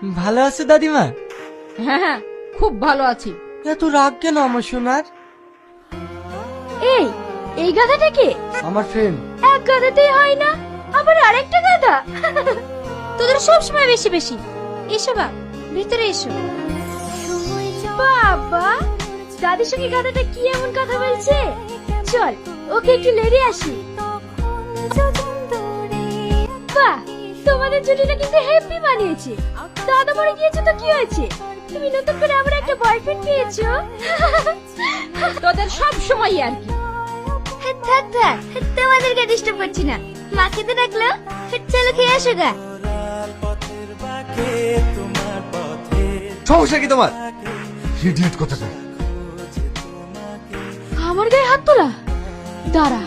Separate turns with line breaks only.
ভালো আছো দাদিমা?
হ্যাঁ হ্যাঁ, খুব ভালো আছি।
এত রাগ কেন আমার সোনার?
এই এই গাধাটা কে?
আমার ফ্রেন্ড।
এক গাধাতেই হয় না, আবার আরেকটা গাধা। তোদের সব সময় বেশি বেশি। এসো বাপ, ভিতরে এসো। বাবা, দাদির সঙ্গে গাধাটা কি এমন কথা বলছে? চল ওকে একটু লেড়ে আসি। বাহ, তোমাদের জুটিটা কিন্তু হেভি বানিয়েছে। দাদা মরে গিয়েছে তো কি হয়েছে, তুমি নতুন করে আবার একটা বয়ফ্রেন্ড পেয়েছো। তোদের সব সময় আর কি। থাক থাক, তোমাদেরকে ডিস্টার্ব করছি না। মা খেতে ডাকলো, চলো খেয়ে আসো গা।
সমস্যা কি তোমার? ইডিয়েট কথাটা।
আমার গায়ে হাত তোলা? দাঁড়া,